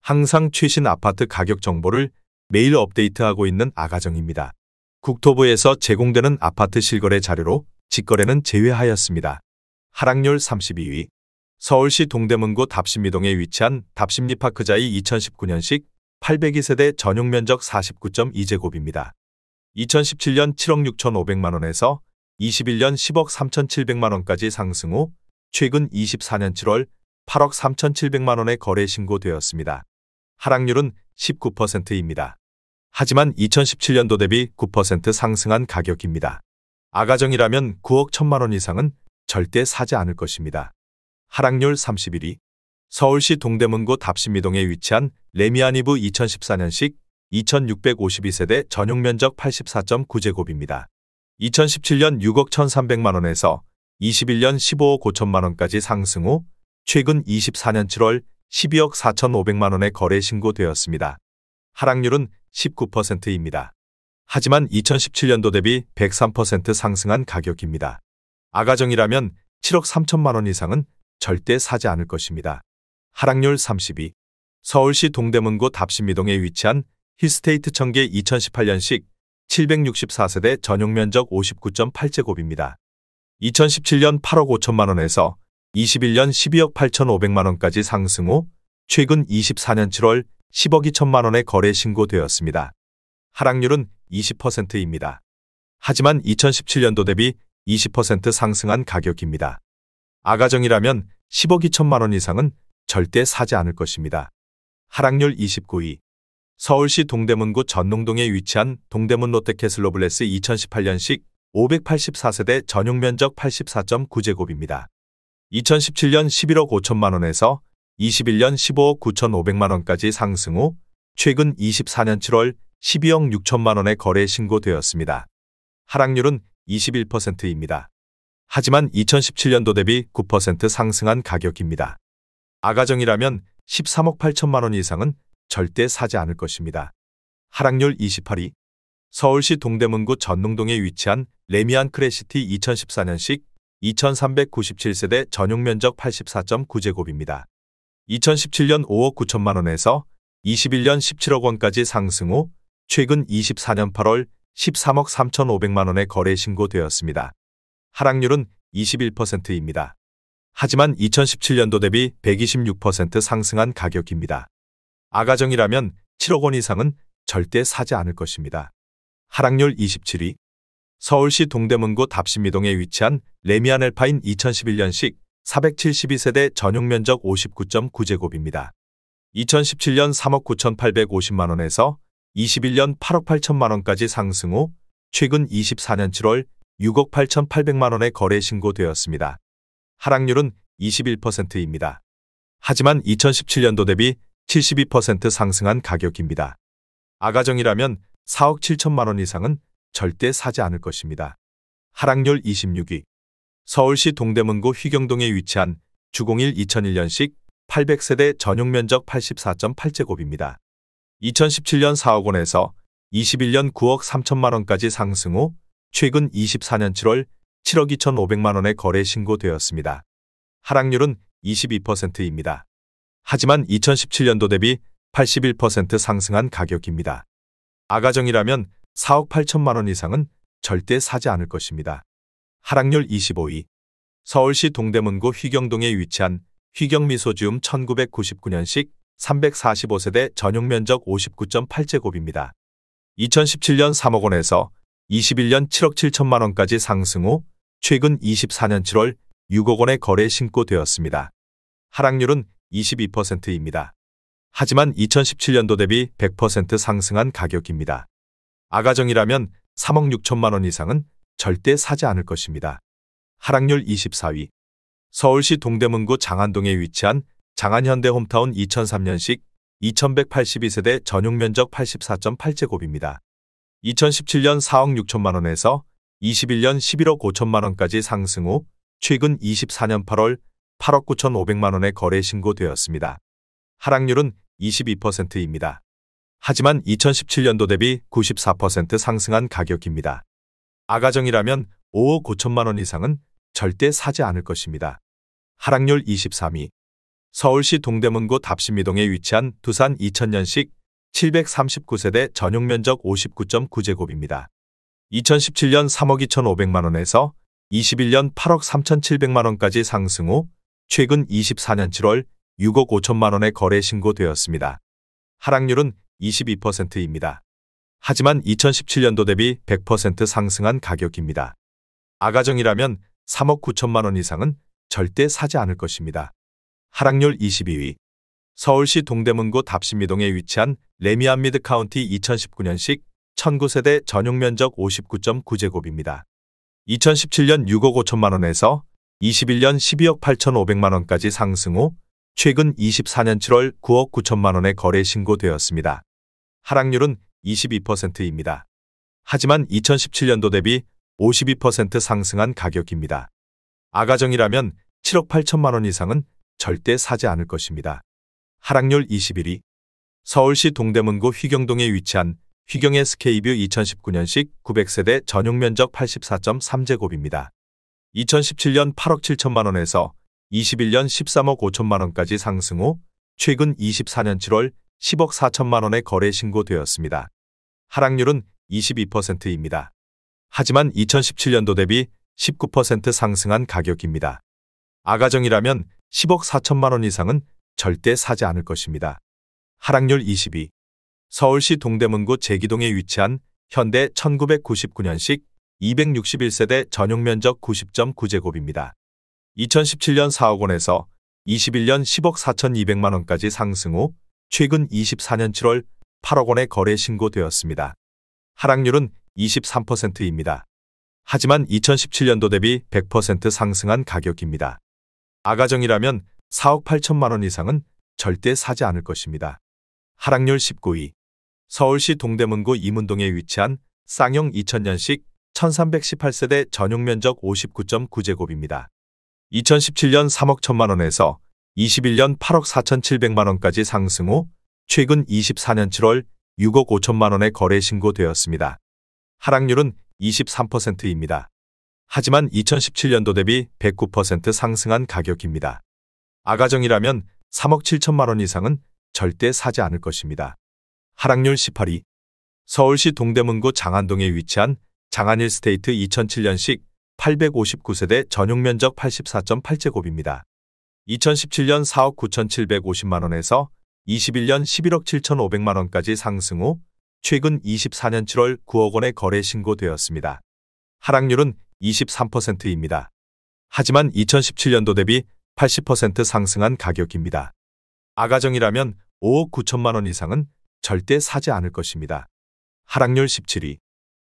항상 최신 아파트 가격 정보를 매일 업데이트하고 있는 아가정입니다. 국토부에서 제공되는 아파트 실거래 자료로 직거래는 제외하였습니다. 하락률 32위. 서울시 동대문구 답심리동에 위치한 답심리파크자이 2019년식 802세대 전용 면적 49.2제곱입니다. 2017년 7억 6,500만원에서 21년 10억 3,700만원까지 상승 후 최근 24년 7월 8억 3,700만원에 거래 신고되었습니다. 하락률은 19%입니다. 하지만 2017년도 대비 9% 상승한 가격입니다. 아가정이라면 9억 1천만원 이상은 절대 사지 않을 것입니다. 하락률 31위. 서울시 동대문구 답심리동에 위치한 레미안이브 2014년식 2652세대 전용 면적 84.9제곱입니다. 2017년 6억 1,300만원에서 21년 15억 5천만원까지 상승 후 최근 24년 7월 12억 4,500만원에 거래 신고되었습니다. 하락률은 19%입니다. 하지만 2017년도 대비 103% 상승한 가격입니다. 아가정이라면 7억 3천만원 이상은 절대 사지 않을 것입니다. 하락률 32. 서울시 동대문구 답심리동에 위치한 힐스테이트 청계 2018년식 764세대 전용 면적 59.8제곱입니다. 2017년 8억 5천만원에서 21년 12억 8,500만원까지 상승 후 최근 24년 7월 10억 2천만원에 거래 신고되었습니다. 하락률은 20%입니다. 하지만 2017년도 대비 20% 상승한 가격입니다. 아가정이라면 10억 2천만원 이상은 절대 사지 않을 것입니다. 하락률 29위. 서울시 동대문구 전농동에 위치한 동대문 롯데캐슬로블레스 2018년식 584세대 전용 면적 84.9제곱입니다. 2017년 11억 5천만원에서 21년 15억 9,500만원까지 상승 후 최근 24년 7월 12억 6천만원에 거래 신고되었습니다. 하락률은 21%입니다. 하지만 2017년도 대비 9% 상승한 가격입니다. 아가정이라면 13억 8천만원 이상은 절대 사지 않을 것입니다. 하락률 28위. 서울시 동대문구 전농동에 위치한 레미안 크래시티 2014년식 2397세대 전용 면적 84.9제곱입니다. 2017년 5억 9천만원에서 21년 17억 원까지 상승 후 최근 24년 8월 13억 3,500만원에 거래 신고되었습니다. 하락률은 21%입니다. 하지만 2017년도 대비 126% 상승한 가격입니다. 아가정이라면 7억 원 이상은 절대 사지 않을 것입니다. 하락률 27위. 서울시 동대문구 답심리동에 위치한 레미안 엘파인 2011년식 472세대 전용 면적 59.9제곱입니다. 2017년 3억 9,850만원에서 21년 8억 8천만원까지 상승 후 최근 24년 7월 6억 8,800만원에 거래 신고되었습니다. 하락률은 21%입니다. 하지만 2017년도 대비 72% 상승한 가격입니다. 아가정이라면 4억 7천만원 이상은 절대 사지 않을 것입니다. 하락률 26위. 서울시 동대문구 휘경동에 위치한 주공일 2001년식 800세대 전용 면적 84.8제곱입니다. 2017년 4억 원에서 21년 9억 3천만원까지 상승 후 최근 24년 7월 7억 2,500만원에 거래 신고되었습니다. 하락률은 22%입니다. 하지만 2017년도 대비 81% 상승한 가격입니다. 아가정이라면 4억 8천만원 이상은 절대 사지 않을 것입니다. 하락률 25위. 서울시 동대문구 휘경동에 위치한 휘경미소지움 1999년식 345세대 전용 면적 59.8제곱입니다. 2017년 3억 원에서 21년 7억 7천만원까지 상승 후 최근 24년 7월 6억 원에 거래 신고되었습니다. 하락률은 22%입니다. 하지만 2017년도 대비 100% 상승한 가격입니다. 아가정이라면 3억 6천만원 이상은 절대 사지 않을 것입니다. 하락률 24위. 서울시 동대문구 장안동에 위치한 장안현대홈타운 2003년식 2182세대 전용 면적 84.8제곱입니다. 2017년 4억 6천만원에서 21년 11억 5천만원까지 상승 후 최근 24년 8월 8억 9,500만원에 거래 신고되었습니다. 하락률은 22%입니다. 하지만 2017년도 대비 94% 상승한 가격입니다. 아가정이라면 5억 5천만원 이상은 절대 사지 않을 것입니다. 하락률 23위. 서울시 동대문구 답심이동에 위치한 두산 2000년식 739세대 전용 면적 59.9제곱입니다. 2017년 3억 2,500만 원에서 21년 8억 3,700만 원까지 상승 후 최근 24년 7월 6억 5천만 원에 거래 신고되었습니다. 하락률은 22%입니다. 하지만 2017년도 대비 100% 상승한 가격입니다. 아가정이라면 3억 9천만 원 이상은 절대 사지 않을 것입니다. 하락률 22위. 서울시 동대문구 답심이동에 위치한 레미안 미드카운티 2019년식 1009세대 전용 면적 59.9제곱입니다. 2017년 6억 5천만 원에서 21년 12억 8,500만 원까지 상승 후 최근 24년 7월 9억 9천만 원에 거래 신고되었습니다. 하락률은 22%입니다. 하지만 2017년도 대비 52% 상승한 가격입니다. 아가정이라면 7억 8천만 원 이상은 절대 사지 않을 것입니다. 하락률 21위. 서울시 동대문구 휘경동에 위치한 휘경의 스케이뷰 2019년식 900세대 전용 면적 84.3제곱입니다. 2017년 8억 7천만 원에서 21년 13억 5천만 원까지 상승 후 최근 24년 7월 10억 4천만 원에 거래 신고되었습니다. 하락률은 22%입니다. 하지만 2017년도 대비 19% 상승한 가격입니다. 아가정이라면 10억 4천만 원 이상은 절대 사지 않을 것입니다. 하락률 22. 서울시 동대문구 제기동에 위치한 현대 1999년식 261세대 전용 면적 90.9제곱입니다. 2017년 4억 원에서 21년 10억 4,200만 원까지 상승 후 최근 24년 7월 8억 원에 거래 신고되었습니다. 하락률은 23%입니다. 하지만 2017년도 대비 100% 상승한 가격입니다. 아가정이라면 4억 8천만 원 이상은 절대 사지 않을 것입니다. 하락률 19위. 서울시 동대문구 이문동에 위치한 쌍용 2000년식 1318세대 전용 면적 59.9제곱입니다. 2017년 3억 1천만 원에서 21년 8억 4,700만 원까지 상승 후 최근 24년 7월 6억 5천만 원에 거래 신고되었습니다. 하락률은 23%입니다. 하지만 2017년도 대비 109% 상승한 가격입니다. 아가정이라면 3억 7천만 원 이상은 절대 사지 않을 것입니다. 하락률 18위. 서울시 동대문구 장안동에 위치한 장안힐스테이트 2007년식 859세대 전용 면적 84.8제곱입니다. 2017년 4억 9,750만 원에서 21년 11억 7,500만 원까지 상승 후 최근 24년 7월 9억 원에 거래 신고되었습니다. 하락률은 23%입니다. 하지만 2017년도 대비 80% 상승한 가격입니다. 아가정이라면 5억 9천만 원 이상은 절대 사지 않을 것입니다. 하락률 17위.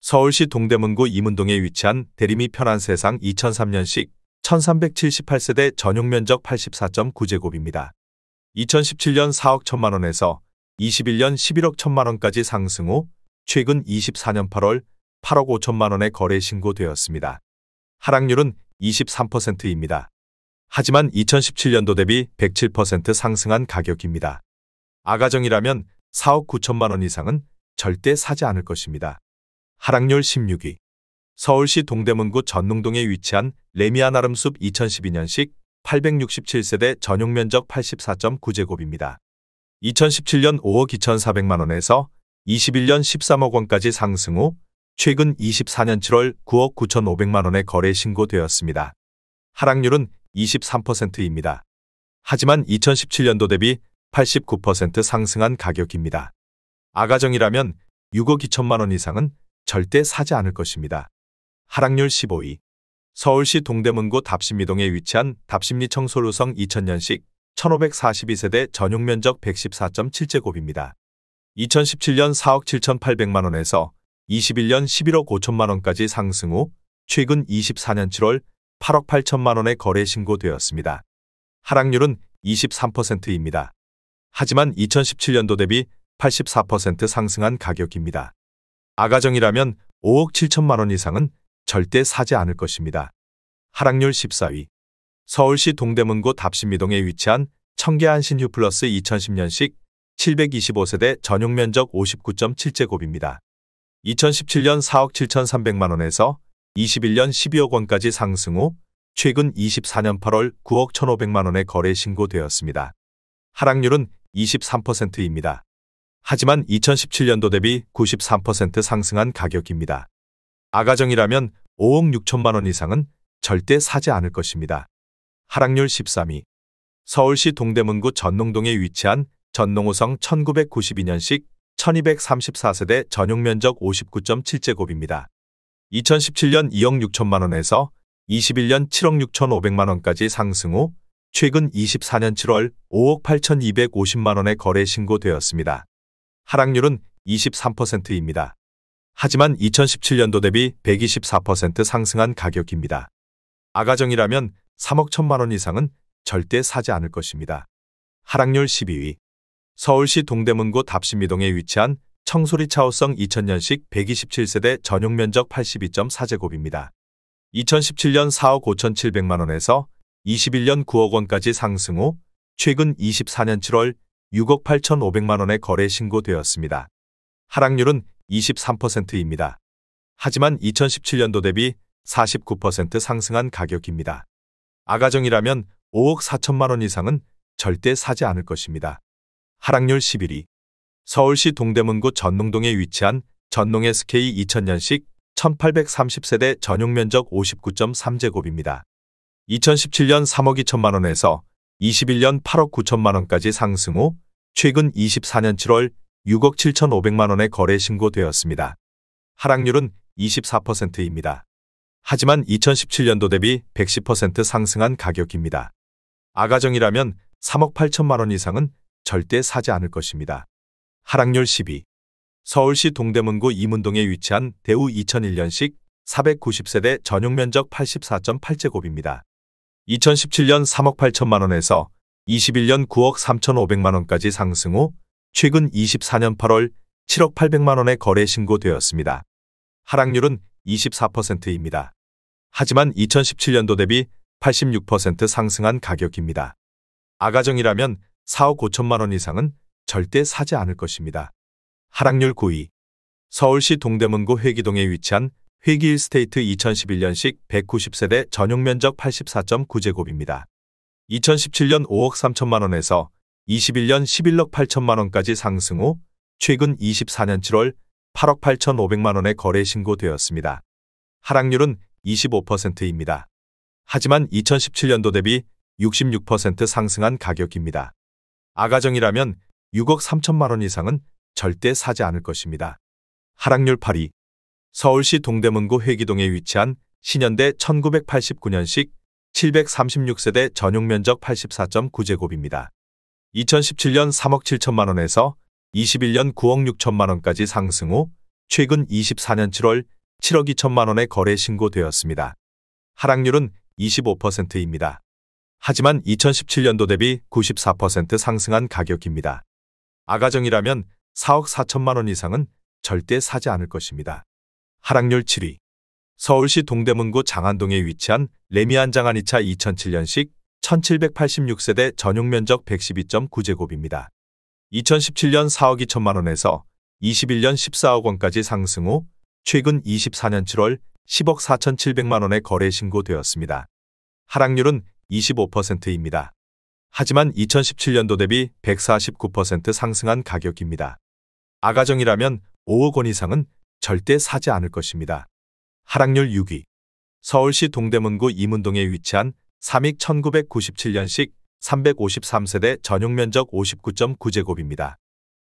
서울시 동대문구 이문동에 위치한 대리미 편안세상 2003년식 1378세대 전용 면적 84.9제곱입니다. 2017년 4억 1천만 원에서 21년 11억 1천만 원까지 상승 후 최근 24년 8월 8억 5천만 원에 거래 신고되었습니다. 하락률은 23%입니다. 하지만 2017년도 대비 107% 상승한 가격입니다. 아가정이라면 4억 9천만 원 이상은 절대 사지 않을 것입니다. 하락률 16위. 서울시 동대문구 전농동에 위치한 레미안 아름숲 2012년식 867세대 전용 면적 84.9제곱입니다. 2017년 5억 2,400만 원에서 21년 13억 원까지 상승 후 최근 24년 7월 9억 9,500만 원에 거래 신고되었습니다. 하락률은 23%입니다. 하지만 2017년도 대비 89% 상승한 가격입니다. 아가정이라면 6억 2천만 원 이상은 절대 사지 않을 것입니다. 하락률 15위. 서울시 동대문구 답심이동에 위치한 답심리 청솔루성 2000년식 1542세대 전용 면적 114.7제곱입니다. 2017년 4억 7,800만 원에서 21년 11억 5천만 원까지 상승 후 최근 24년 7월 8억 8천만 원에 거래 신고되었습니다. 하락률은 23%입니다. 하지만 2017년도 대비 84% 상승한 가격입니다. 아가정이라면 5억 7천만 원 이상은 절대 사지 않을 것입니다. 하락률 14위. 서울시 동대문구 답심이동에 위치한 청계안신 휴플러스 2010년식 725세대 전용 면적 59.7제곱입니다. 2017년 4억 7,300만 원에서 21년 12억 원까지 상승 후 최근 24년 8월 9억 1,500만 원의 거래 신고되었습니다. 하락률은 23%입니다. 하지만 2017년도 대비 93% 상승한 가격입니다. 아가정이라면 5억 6천만 원 이상은 절대 사지 않을 것입니다. 하락률 13위. 서울시 동대문구 전농동에 위치한 전농호성 1992년식 1234세대 전용면적 59.7제곱입니다. 2017년 2억 6천만 원에서 21년 7억 6천5백만 원까지 상승 후 최근 24년 7월 5억 8,250만 원의 거래 신고되었습니다. 하락률은 23%입니다. 하지만 2017년도 대비 124% 상승한 가격입니다. 아가정이라면 3억 1천만 원 이상은 절대 사지 않을 것입니다. 하락률 12위. 서울시 동대문구 답신미동에 위치한 청소리 차호성 2000년식 127세대 전용면적 82.4제곱입니다. 2017년 4억 5,700만 원에서 21년 9억 원까지 상승 후 최근 24년 7월 6억 8,500만 원의 거래 신고되었습니다. 하락률은 23%입니다. 하지만 2017년도 대비 49% 상승한 가격입니다. 아가정이라면 5억 4천만 원 이상은 절대 사지 않을 것입니다. 하락률 11위. 서울시 동대문구 전농동에 위치한 전농 SK 2000년식 1830세대 전용면적 59.3제곱입니다. 2017년 3억 2천만 원에서 21년 8억 9천만 원까지 상승 후 최근 24년 7월 6억 7,500만 원의 거래 신고되었습니다. 하락률은 24%입니다. 하지만 2017년도 대비 110% 상승한 가격입니다. 아가정이라면 3억 8천만 원 이상은 절대 사지 않을 것입니다. 하락률 10위. 서울시 동대문구 이문동에 위치한 대우 2001년식 490세대 전용면적 84.8제곱입니다. 2017년 3억 8천만 원에서 21년 9억 3,500만 원까지 상승 후 최근 24년 8월 7억 800만 원의 거래 신고되었습니다. 하락률은 24%입니다. 하지만 2017년도 대비 86% 상승한 가격입니다. 아가정이라면 4억 5천만 원 이상은 절대 사지 않을 것입니다. 하락률 9위. 서울시 동대문구 회기동에 위치한 회기일스테이트 2011년식 190세대 전용면적 84.9제곱입니다. 2017년 5억 3천만 원에서 21년 11억 8천만 원까지 상승 후 최근 24년 7월 8억 8,500만 원의 거래 신고되었습니다. 하락률은 25%입니다. 하지만 2017년도 대비 66% 상승한 가격입니다. 아가정이라면 6억 3천만 원 이상은 절대 사지 않을 것입니다. 하락률 8위. 서울시 동대문구 회기동에 위치한 신현대 1989년식 736세대 전용면적 84.9제곱입니다. 2017년 3억 7천만 원에서 21년 9억 6천만 원까지 상승 후 최근 24년 7월 7억 2천만 원의 거래 신고되었습니다. 하락률은 25%입니다. 하지만 2017년도 대비 94% 상승한 가격입니다. 아가정이라면 4억 4천만 원 이상은 절대 사지 않을 것입니다. 하락률 7위. 서울시 동대문구 장안동에 위치한 레미안 장안 2차 2007년식 1786세대 전용면적 112.9제곱입니다. 2017년 4억 2천만 원에서 21년 14억 원까지 상승 후 최근 24년 7월 10억 4,700만 원의 거래 신고되었습니다. 하락률은 25%입니다. 하지만 2017년도 대비 149% 상승한 가격입니다. 아가정이라면 5억 원 이상은 절대 사지 않을 것입니다. 하락률 6위. 서울시 동대문구 이문동에 위치한 삼익 1997년식 353세대 전용면적 59.9제곱입니다.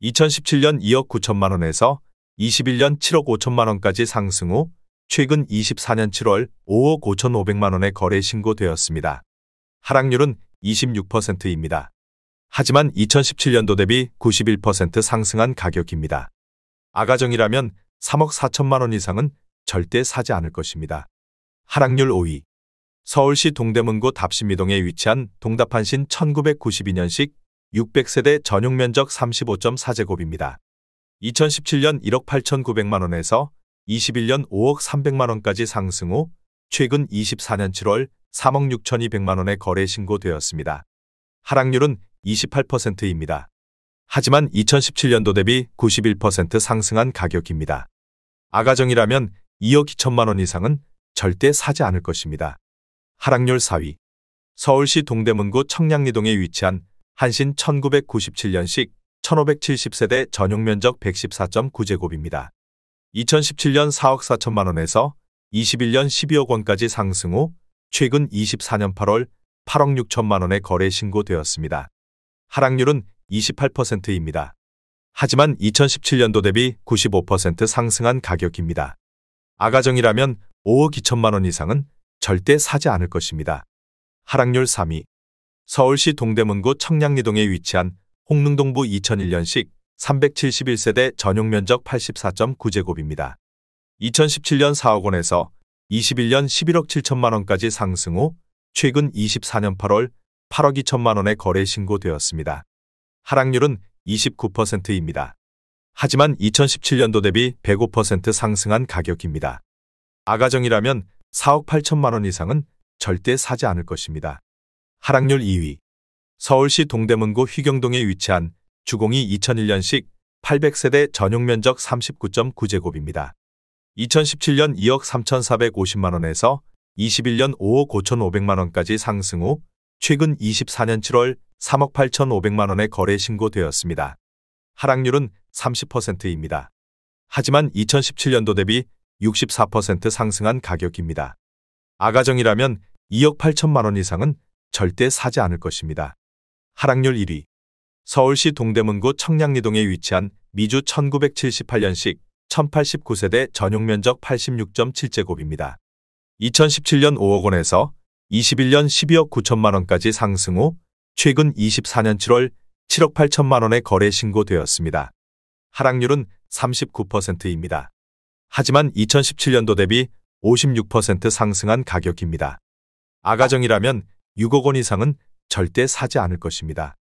2017년 2억 9천만 원에서 21년 7억 5천만 원까지 상승 후 최근 24년 7월 5억 5,500만 원의 거래 신고되었습니다. 하락률은 26%입니다. 하지만 2017년도 대비 91% 상승한 가격입니다. 아가정이라면 3억 4천만 원 이상은 절대 사지 않을 것입니다. 하락률 5위. 서울시 동대문구 답신미동에 위치한 동답한신 1992년식 600세대 전용면적 35.4제곱입니다. 2017년 1억 8,900만 원에서 21년 5억 300만 원까지 상승 후 최근 24년 7월 3억 6,200만 원의 거래 신고되었습니다. 하락률은 28%입니다. 하지만 2017년도 대비 91% 상승한 가격입니다. 아가정이라면 2억 2천만 원 이상은 절대 사지 않을 것입니다. 하락률 4위. 서울시 동대문구 청량리동에 위치한 한신 1997년식 1570세대 전용면적 114.9제곱입니다. 2017년 4억 4천만 원에서 21년 12억 원까지 상승 후 최근 24년 8월 8억 6천만 원에 거래 신고되었습니다. 하락률은 28%입니다. 하지만 2017년도 대비 95% 상승한 가격입니다. 아가정이라면 5억 2천만 원 이상은 절대 사지 않을 것입니다. 하락률 3위. 서울시 동대문구 청량리동에 위치한 홍릉동부 2001년식 371세대 전용면적 84.9제곱입니다. 2017년 4억 원에서 21년 11억 7천만 원까지 상승 후 최근 24년 8월 8억 2천만 원에 거래 신고되었습니다. 하락률은 29%입니다. 하지만 2017년도 대비 105% 상승한 가격입니다. 아가정이라면 4억 8천만 원 이상은 절대 사지 않을 것입니다. 하락률 2위. 서울시 동대문구 휘경동에 위치한 주공이 2001년식 800세대 전용면적 39.9제곱입니다. 2017년 2억 3,450만 원에서 21년 5억 5,500만 원까지 상승 후 최근 24년 7월 3억 8,500만 원에 거래 신고되었습니다. 하락률은 30%입니다. 하지만 2017년도 대비 64% 상승한 가격입니다. 아가정이라면 2억 8천만 원 이상은 절대 사지 않을 것입니다. 하락률 1위. 서울시 동대문구 청량리동에 위치한 미주 1978년식 1089세대 전용면적 86.7제곱입니다. 2017년 5억 원에서 21년 12억 9천만 원까지 상승 후 최근 24년 7월 7억 8천만 원에 거래 신고되었습니다. 하락률은 39%입니다. 하지만 2017년도 대비 56% 상승한 가격입니다. 아가정이라면 6억 원 이상은 절대 사지 않을 것입니다.